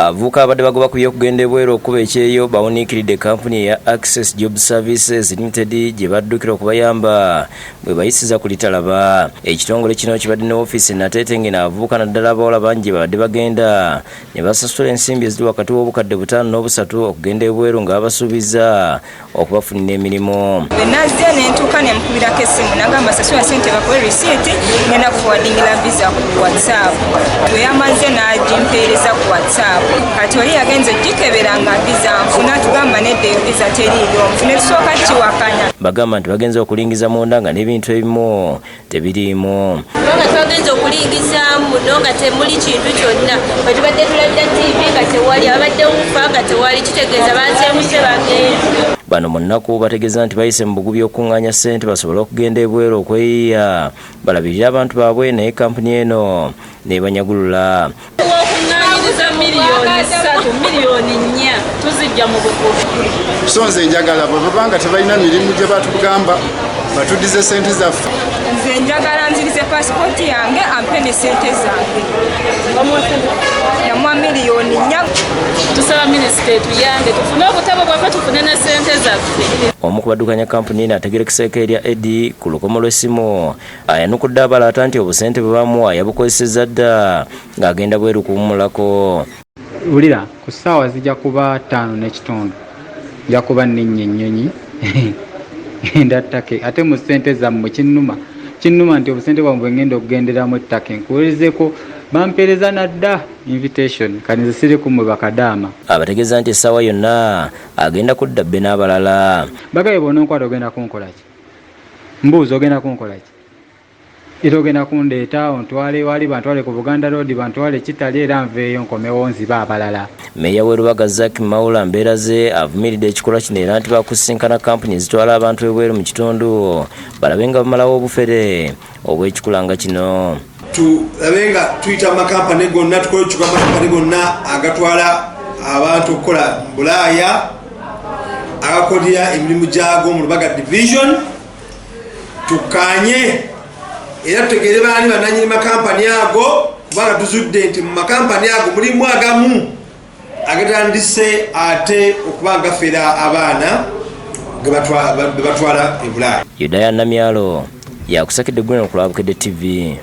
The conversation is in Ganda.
abavubuka abadde bagoba ku by'okugenda ebweru okuba ekyeyo bawuniikiridde kampuni ya Access Job Services Limited gye baddukira okubayamba bwe bayisiza ku litalaba. Ekitongole kino kibadde ne woofiisi nateetenge n'abavubuka naddala abawala bangi babadde bagenda ne basasula ensimbi eziri wakati w'obukadde 5 n'obusatu okugenda ebweru nga babasuubiza okubafunira emirimu. Nazze ne ntuuka ne mukubirako essimu n'agamba sasula ssente bakole risiiti ngenda kufuwadingira visa ku WhatsApp. Bwe yamaze n'agimpeereza ku WhatsApp. Kati oli yagenze gikebera nga visa nfuna tugamba nedda eyo visa teriiyo nfune tusooka kiwakanya. Bagamba nti bagenze okulingiza munda nga n'ebintu ebimu tebiriimu. Nga twagenze okulingizaamu no nga temuli kintu kyonna bwe tubadde tulabira TV nga tewali abadde wufa nga tewali kitegeeza bazeemuse bagenda. Bano mu nnaku bategeeza nti bayise mu bugubi okuŋŋaanya ssente basobole okugenda ebweru okweyiya balabirira abantu baabwe naye kampuni eno nebanyagulula. Okuŋŋaanyiriza miliyoni 4 tuzijja mu bukubi. So nze njagala bwe babanga tebalina mirimu gye batugamba batuddize ssente zaffe. Nze njagala nzirize paasipooti yange ampe ne ssente zange. Yamwa miliyoni 4. Tusaba minisita etuyambe tufune obutabo bwaffe tufune ne ssente zaffe. Omu ku baddukanya kampuni eno ategerekeseko erya Edi ku lukomo lw'essimu ayanukudde abalaata nti obusente bwe bamuwa yabukozesezza dda ng'agenda bweru kuwummulako. Ulira ku ssaawa zijja kuba 5:30 nja kuba nninnya ennyonyi ngenda ttake ate mu ssente zammwe kinnuma nti obusente bwamwe ngenda okugenderamu ettake nkuwulizeko bampeereza nadda invitation kanize siri kumwe bakadaama. Abategeeza nti essaawa yonna agenda kudda bbe n'abalala. Bagaye bw'ononkwata ogenda kunkola ki? Mbuuzi ogenda kunkola ki? Era ogenda kundeeta ontwale wali bantwale ku Buganda Road bantwale Kitali era nveeyo nkomewo nziba abalala. Meeya w'e Lubaga Zack Mawula mbeera ze avumiridde ekikolwa kino era nti bakusisinkana kampuni ezitwala abantu ebweru mu kitundu balabe nga bamalawo obufere obw'ekikula nga kino. Tulabe nga tuyita mu makampani gonna tukole kyuka makampani gonna agatwala abantu okukola Bulaaya agakolera emirimu gyago mu Lubaga Division tukanye era tutegeere baani bannannyini makampani ago kubanga tuzudde nti mu makampani ago mulimu agamu agatandise ate okuba gafera abaana ge batwala e Bulaaya. Yudaya Namyalo yakusakidde Bukedde TV.